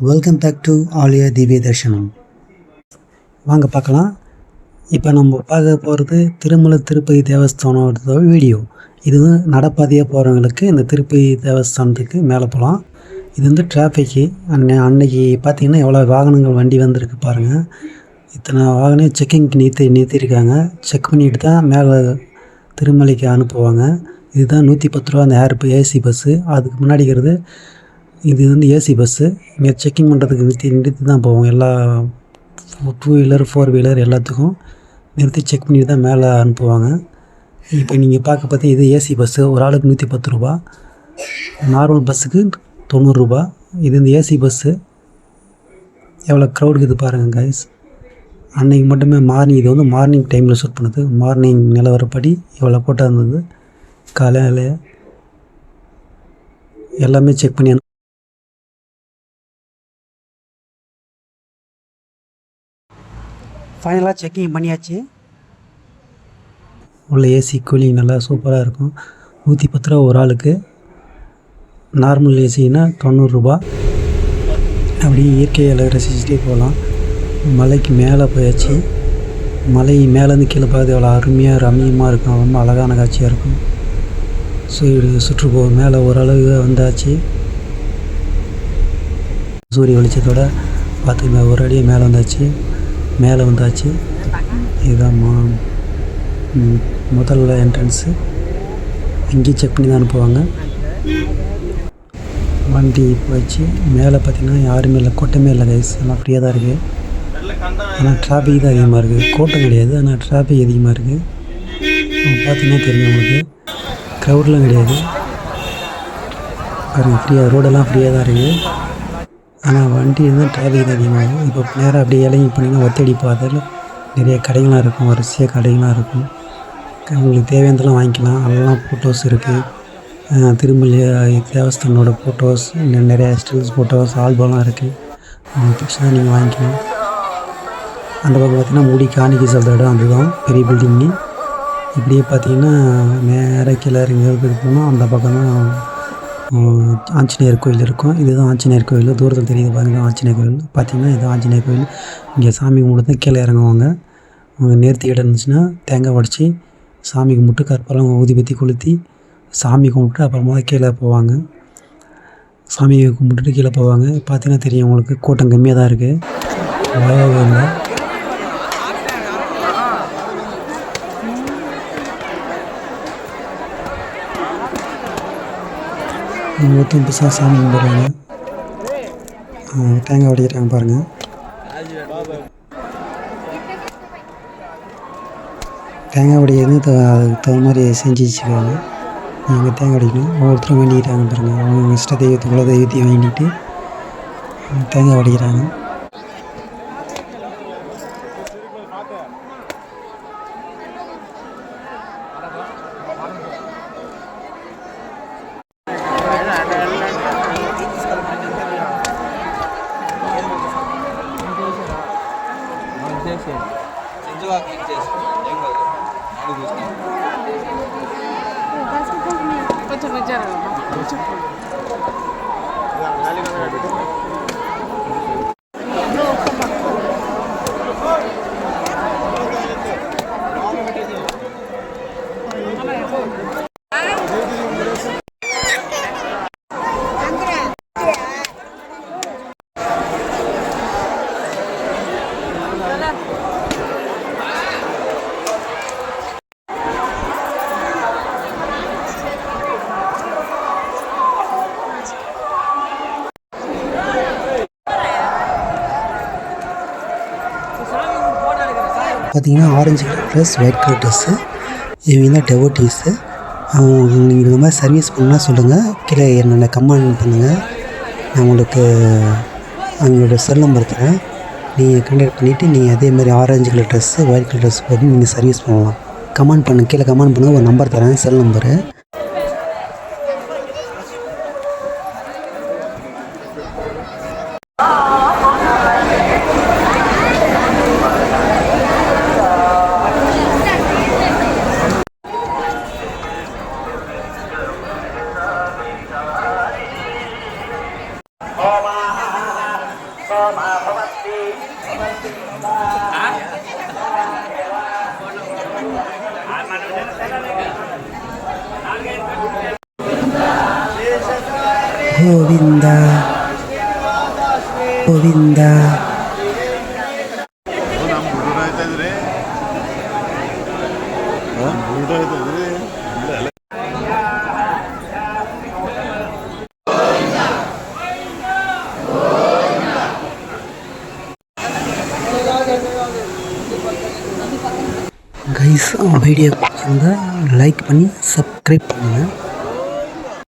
Welcome back to ஆலய திவ்ய தர்ஷனம். வாங்க பார்க்கலாம். இப்போ நம்ம பார்க்க போகிறது திருமலை திருப்பதி தேவஸ்தானத்தோட வீடியோ. இது நடப்பாதையாக போகிறவங்களுக்கு இந்த திருப்பதி தேவஸ்தானத்துக்கு மேலே போகலாம். இது டிராஃபிக்கு. அன்னைக்கு பார்த்திங்கன்னா எவ்வளோ வாகனங்கள் வண்டி வந்திருக்கு பாருங்கள். இத்தனை வாகனம் செக்கிங்க்கு நிறுத்தியிருக்காங்க. செக் பண்ணிட்டு தான் மேலே திருமலைக்கு அனுப்புவாங்க. இதுதான் 110 ரூபா அந்த ஏசி பஸ்ஸு. அதுக்கு முன்னாடி இருக்கிறது இது ஏசி பஸ்ஸு. இங்கே செக்கிங் பண்ணுறதுக்கு நிறுத்தி தான் போவோம். எல்லா 2 வீலர் 4 வீலர் எல்லாத்துக்கும் நிறுத்தி செக் பண்ணி தான் மேலே அனுப்புவாங்க. இப்போ நீங்கள் பார்க்க இது ஏசி பஸ்ஸு. ஒரு ஆளுக்கு 110 ரூபா. நார்மல் பஸ்ஸுக்கு 90 ரூபா. இது ஏசி பஸ்ஸு. எவ்வளோ க்ரௌடுக்கு இது பாருங்கள் கைஸ். அன்றைக்கி மட்டுமே மார்னிங், இது மார்னிங் டைமில் ஷூட் பண்ணுது. மார்னிங் நிலவரப்படி இவ்வளோ கூட்டம் இருந்தது. காலையில் எல்லாமே செக் பண்ணி ஃபைனலாக செக்கிங் பண்ணியாச்சு. உள்ள ஏசி கூலிங் நல்லா சூப்பராக இருக்கும். 110 ரூபா ஒரு ஆளுக்கு. நார்மல் ஏசின்னா 90 ரூபா. அப்படியே இயற்கையை ரசிச்சுட்டே போகலாம். மலைக்கு மேலே போயாச்சு. மலை மேலேருந்து கீழே பார்த்து எவ்வளோ அருமையாக ரம்மியமாக இருக்கும். ரொம்ப அழகான காட்சியாக இருக்கும். சுற்றுப்போ மேலே ஓரளவு வந்தாச்சு. சூரிய வெளிச்சத்தோடு பார்த்து ஒரு அடியே மேலே வந்தாச்சு. இதுதான் முதல்ல என்ட்ரன்ஸு. இங்கேயும் செக் பண்ணி தான் அனுப்புவாங்க. வண்டி போயிடுச்சு. மேலே பார்த்திங்கன்னா யாருமே இல்லை, கூட்டமே இல்லை கைஸ். எல்லாம் ஃப்ரீயாக தான் இருக்குது. ஆனால் டிராஃபிக் தான் அதிகமாக இருக்குது. கூட்டம் கிடையாது, ஆனால் டிராஃபிக் அதிகமாக இருக்குது. பார்த்திங்கன்னா தெரியும் உங்களுக்கு. க்ரௌட்லாம் கிடையாது பாருங்கள். ஃப்ரீயாக ரோடெல்லாம் ஃப்ரீயாக தான் இருக்குது. ஆனால் வண்டி இருந்தால் டிராஃபிக் தான் அதிகமாகும். இப்போ நேராக அப்படியே இறங்கி போனீங்கன்னா ஒத்தடி பாதையில் நிறைய கடைகள்லாம் இருக்கும். வரிசையாக கடைகள்லாம் இருக்கும். உங்களுக்கு தேவையானதெல்லாம் வாங்கிக்கலாம். அதெல்லாம் ஃபோட்டோஸ் இருக்குது. திருமலை தேவஸ்தானோட ஃபோட்டோஸ், நிறையா ஸ்டில்ஸ் ஃபோட்டோஸ், ஆல்பம்லாம் இருக்குது. உங்களுக்கு பிடிச்சதான் நீங்கள் வாங்கிக்கலாம். அந்த பக்கம் பார்த்திங்கன்னா முடி காணிக்கை செலுத்துற இடம். அதுதான் பெரிய பில்டிங்கு. இப்படியே பார்த்திங்கன்னா நேராக கீழே இறங்கிறதுக்கு போனால் அந்த பக்கம் தான் ஆஞ்சநேயர் கோயில் இருக்கும். இதுதான் ஆஞ்சநேயர் கோயில். தூரத்தில் தெரியுது பாருங்கள், ஆஞ்சநேயர் கோயில். பார்த்திங்கன்னா இது ஆஞ்சநேயர் கோயில். இங்கே சாமி கும்பிட்டு தான் கீழே இறங்குவாங்க. அவங்க நேர்த்தி இடம் இருந்துச்சுன்னா தேங்காய் உடச்சி சாமி கும்பிட்டு கற்பூரம் ஊதிபத்தி கொளுத்தி சாமி கும்பிட்டு அப்புறமா கீழே போவாங்க. சாமியை கும்பிட்டுட்டு கீழே போவாங்க. பார்த்திங்கன்னா தெரியும் உங்களுக்கு, கூட்டம் கம்மியாக தான் இருக்குது. அவ்வளோவா இல்லை. ஒருத்தன் புதுசாக சாமி கும்பிட்றாங்க. தேங்காய் உடைக்கிறாங்க பாருங்கள். தேங்காய் உடைக்கிறது அதுக்கு தகுந்த மாதிரி செஞ்சு வச்சுருக்காங்க. நீங்கள் தேங்காய் உடைக்கணும். ஒவ்வொருத்தரும் வேண்டிக்கிறாங்க பாருங்கள். அவங்க இஷ்ட தெய்வத்துக்குள்ள தெய்வத்தையும் வேண்டிட்டு தேங்காய் உடைக்கிறாங்க. பார்த்திங்கன்னா orange colour dress, white colour dress. இவங்க தான் டெவோட்டீஸு. நீங்கள் இந்த மாதிரி சர்வீஸ் பண்ணால் சொல்லுங்கள். கீழே என்னென்ன கமெண்ட் பண்ணுங்கள். நான் உங்களுக்கு அவங்களோட செல் நம்பர் தரேன். நீங்கள் கான்டாக்ட் பண்ணிவிட்டு நீங்கள் அதேமாதிரி orange colour dress, white colour dress போட்டு நீங்கள் சர்வீஸ் பண்ணலாம். கமெண்ட் பண்ணுங்கள். கீழே கமெண்ட் பண்ணுங்கள். ஒரு நம்பர் தரேன், cell number. Govinda Govinda. Guys video பிடிச்சிருந்தா லைக் பண்ணி சப்ஸ்கிரைப் பண்ணுங்கள்.